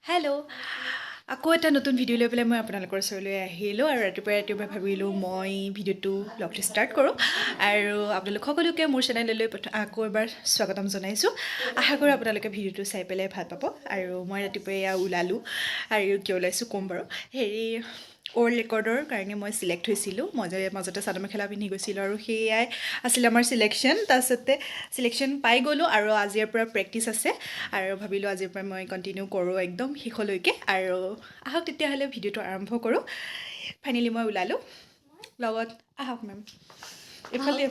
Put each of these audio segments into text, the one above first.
Hello' আকৌ এটা নতুন ভিডিঅ' লৈ পেলাই মই আপোনালোকৰ ওচৰলৈ আহিলোঁ আৰু ৰাতিপুৱাই ভাবিলোঁ মই ভিডিঅ'টো ব্লগটো ষ্টাৰ্ট কৰোঁ আৰু আপোনালোক সকলোকে মোৰ চেনেললৈ আকৌ এবাৰ স্বাগতম জনাইছোঁ। আশা কৰোঁ আপোনালোকে ভিডিঅ'টো চাই পেলাই ভাল পাব। আৰু মই ৰাতিপুৱাই ওলালোঁ আৰু কিয় ওলাইছোঁ ক'ম বাৰু। ৱৰ্ল্ড ৰেকৰ্ডৰ কাৰণে মই চিলেক্ট হৈছিলোঁ। মাজতে চাদৰ মেখেলা পিন্ধি গৈছিলোঁ আৰু সেয়াই আছিলে আমাৰ চিলেকশ্যন। তাৰপিছতে চিলেকশ্যন পাই গ'লোঁ আৰু আজিৰ পৰা প্ৰেক্টিচ আছে আৰু ভাবিলোঁ আজিৰ পৰা মই কণ্টিনিউ কৰোঁ একদম শেষলৈকে। আৰু আহক তেতিয়াহ'লে ভিডিঅ'টো আৰম্ভ কৰোঁ। ফাইনেলি মই ওলালোঁ লগত। আহক মেম এইফালে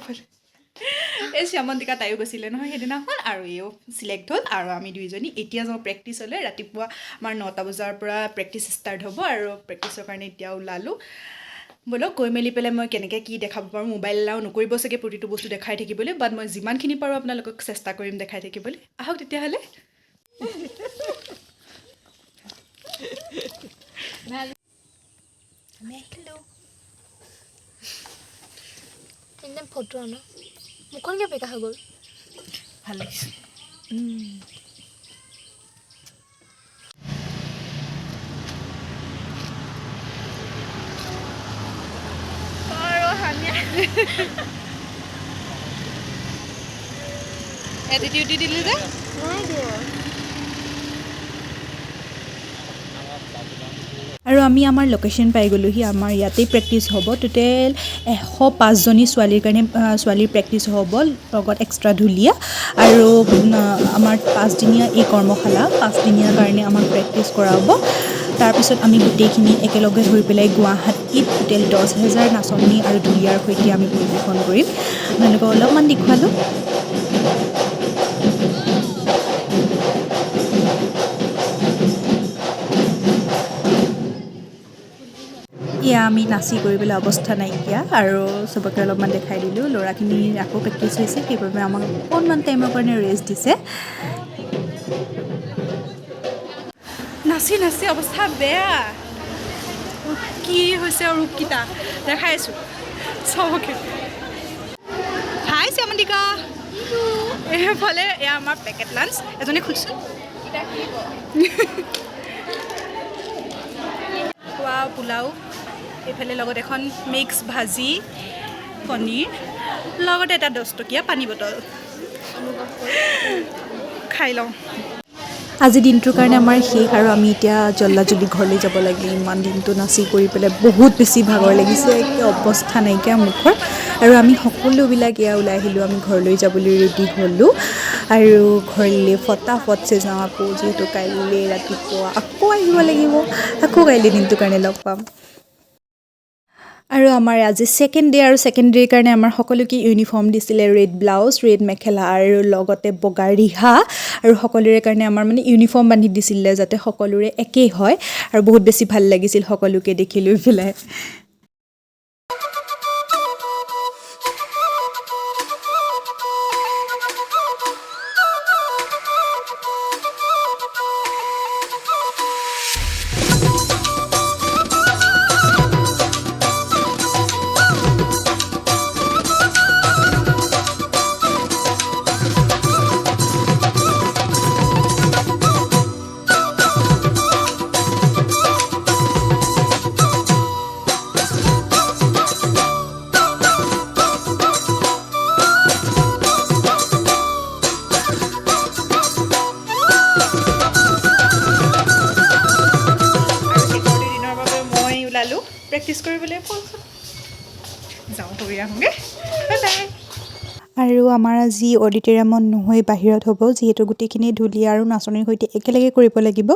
এই শ্যামন্তিকা তাইও গৈছিলে নহয় সেইদিনাখন আৰু এইও চিলেক্ট হ'ল আৰু আমি দুইজনী এতিয়া যাওঁ প্ৰেক্টিচলৈ। ৰাতিপুৱা আমাৰ 9টা বজাৰ পৰা প্ৰেক্টিচ ষ্টাৰ্ট হ'ব আৰু প্ৰেক্টিচৰ কাৰণে এতিয়া ওলালোঁ। ব'লক গৈ মেলি পেলাই মই কেনেকৈ কি দেখাব পাৰোঁ। মোবাইল এলাও নকৰিব চাগে প্ৰতিটো বস্তু দেখাই থাকিবলৈ, বাট মই যিমানখিনি পাৰোঁ আপোনালোকক চেষ্টা কৰিম দেখাই থাকিবলৈ। আহক তেতিয়াহ'লে। আমি আহিলোঁ। একদম ফটো ন মুখনকৈ বেকা হৈ গ'ল। ভাল লাগিছে। এটিটিউড দি দিলি যে নাই দিয়া। আৰু আমি আমাৰ লোকেশ্যন পাই গ'লোহি। আমাৰ ইয়াতেই প্ৰেক্টিচ হ'ব। টোটেল 105জনী ছোৱালীৰ কাৰণে ছোৱালীৰ প্ৰেক্টিচ হ'ব, লগত এক্সট্ৰা ঢুলীয়া। আৰু আমাৰ 5দিনীয়া এই কৰ্মশালা 5দিনীয়াৰ কাৰণে আমাক প্ৰেক্টিচ কৰাব। তাৰপিছত আমি গোটেইখিনি একেলগে হৈ পেলাই গুৱাহাটীত টোটেল 10,000 নাচনী আৰু ঢুলীয়াৰ সৈতে আমি পৰিৱেশন কৰিম। আপোনালোকক অলপমান দেখুৱালোঁ। এয়া আমি নাচি কৰিবলৈ অৱস্থা নাইকিয়া আৰু চবকে অলপমান দেখাই দিলোঁ। ল'ৰাখিনি আকৌ প্ৰেক্টিচ হৈছে, সেইবাবে আমাক অকণমান টাইমৰ কাৰণে ৰেষ্ট দিছে। নাচি নাচি অৱস্থা বেয়া। কি হৈছে ৰূপকেইটা দেখাইছোঁ চবকে। হাই শ্যামন্তিকা। এইফালে এয়া আমাৰ পেকেট লাঞ্চ। এজনে খুলচোন খোৱা পোলাও, এইফালে লগত এখন মিক্স ভাজি, পনীৰ, লগতে এটা 10 টকীয়া পানী বটল। খাই লওঁ। আজি দিনটোৰ কাৰণে আমাৰ শেষ আৰু আমি এতিয়া জল্দি ঘৰলৈ যাব লাগে। ইমান দিনটো নাচি কৰি পেলাই বহুত বেছি ভাগৰ লাগিছে, একে অৱস্থা নাইকিয়া মুখৰ। আৰু আমি সকলোবিলাক এয়া ওলাই আহিলোঁ। আমি ঘৰলৈ যাবলৈ ৰেডি হ'লোঁ আৰু ঘৰলৈ ফটাফটছে যাওঁ আকৌ, যিহেতু কাইলৈ ৰাতিপুৱা আকৌ আহিব লাগিব। আকৌ কাইলৈ দিনটোৰ কাৰণে লগ পাম। আৰু আমাৰ আজি ছেকেণ্ড ডে আৰু ছেকেণ্ড ডেৰ কাৰণে আমাৰ সকলোকে ইউনিফৰ্ম দিছিলে। ৰেড ব্লাউজ, ৰেড মেখেলা আৰু লগতে বগা ৰিহা। আৰু সকলোৰে কাৰণে আমাৰ ইউনিফৰ্ম বান্ধি দিছিলে যাতে সকলোৰে একেই হয়। আৰু বহুত বেছি ভাল লাগিছিল সকলোকে দেখি লৈ পেলাই। প্ৰেক্টিচ কৰিবলৈ যাওঁ, কৰি আহোঁগৈ। Bye bye. আৰু আমাৰ আজি অডিটৰিয়ামত নহয় বাহিৰত হ'ব, যিহেতু গোটেইখিনি ঢুলীয়া আৰু নাচনীৰ সৈতে একেলগে কৰিব লাগিব।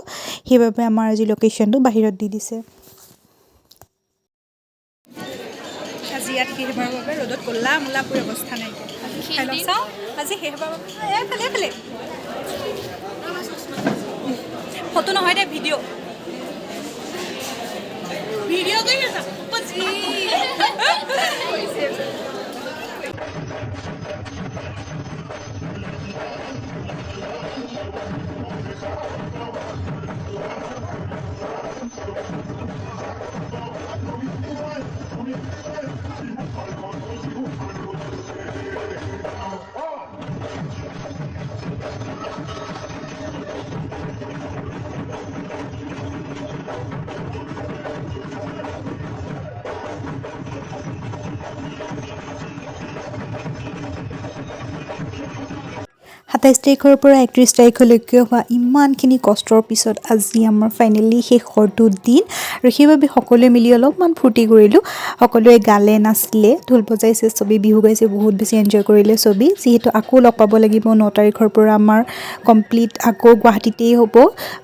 সেইবাবে আমাৰ আজি লোকেশ্যনটো বাহিৰত দি দিছে। আজি ইয়াত শেষ হ'বৰ বাবে ৰ'দত ক'লা মূলা পৰি অৱস্থা নাইকিয়া। খাই লওঁ চাওঁ আজি শেষ হ'বৰ বাবে এইফালে ফটো নহয় দে, ভিডিঅ' কৰি আছা। ২৭ তাৰিখৰ পৰা ৩১ তাৰিখলৈকে হোৱা ইমানখিনি কষ্টৰ পিছত আজি আমাৰ ফাইনেলি শেষৰটো দিন আৰু সেইবাবে সকলোৱে মিলি অলপমান ফূৰ্তি কৰিলোঁ সকলোৱে গালে নাচিলে ঢোল বজাইছে চবেই বিহু গাইছে বহুত বেছি এনজয় কৰিলে চবেই যিহেতু আকৌ লগ পাব লাগিব ৯ তাৰিখৰ পৰা আমাৰ কমপ্লিট আকৌ গুৱাহাটীতেই হ'ব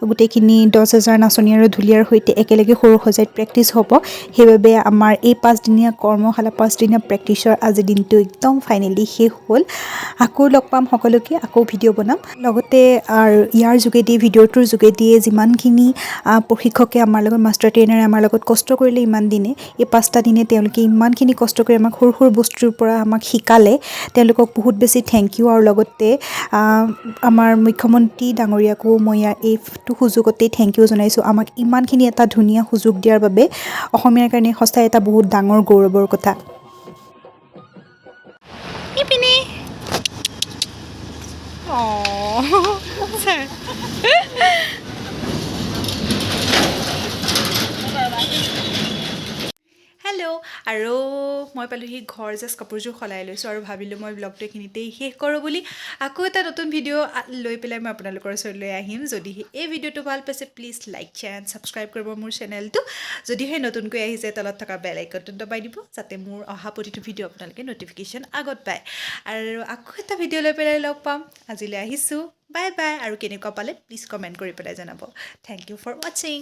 গোটেইখিনি ১০,০০০ নাচনী আৰু ঢুলীয়াৰ সৈতে একেলগে সৰু সজাইত প্ৰেক্টিছ হ'ব সেইবাবে আমাৰ এই ৫দিনীয়া কৰ্মশালা ৫দিনীয়া প্ৰেক্টিছৰ আজিৰ দিনটো একদম ফাইনেলি শেষ হ'ল আকৌ লগ পাম সকলোকে আকৌ ভিডিঅ' বনাম লগতে আৰু ইয়াৰ যোগেদি ভিডিঅ'টোৰ যোগেদিয়ে যিমানখিনি প্ৰশিক্ষকে আমাৰ লগত মাষ্টাৰ ট্ৰেইনাৰে আমাৰ লগত কষ্ট কৰিলে ইমান দিনে এই ৫টা দিনে তেওঁলোকে ইমানখিনি কষ্ট কৰি আমাক সৰু সৰু বস্তুৰ পৰা আমাক শিকালে তেওঁলোকক বহুত বেছি থেংক ইউ আৰু লগতে আমাৰ মুখ্যমন্ত্ৰী ডাঙৰীয়াকো মই এইটো সুযোগতেই থেংক ইউ জনাইছোঁ আমাক ইমানখিনি এটা ধুনীয়া সুযোগ দিয়াৰ বাবে অসমীয়াৰ কাৰণে সঁচাই এটা বহুত ডাঙৰ গৌৰৱৰ কথা ইপিনে হেল্ল' আৰু মই পালোহি ঘৰ জাষ্ট কাপোৰযোৰ সলাই লৈছোঁ আৰু ভাবিলোঁ মই ব্লগটো এইখিনিতেই শেষ কৰোঁ বুলি আকৌ এটা নতুন ভিডিঅ' লৈ পেলাই মই আপোনালোকৰ ওচৰলৈ আহিম যদিহে এই ভিডিঅ'টো ভাল পাইছে please like share and subscribe কৰিব মোৰ চেনেলটো যদিহে নতুনকৈ আহিছে তলত থকা বেল আইকনটো দবাই দিব যাতে মোৰ অহা প্ৰতিটো ভিডিঅ' আপোনালোকে ন'টিফিকেশ্যন আগত পায় আৰু আকৌ এটা ভিডিঅ' লৈ পেলাই লগ পাম আজিলৈ আহিছোঁ বাই বাই আৰু কেনেকুৱা পালে প্লিজ কমেণ্ট কৰি পেলাই জনাব থেংক ইউ ফৰ ৱাচিং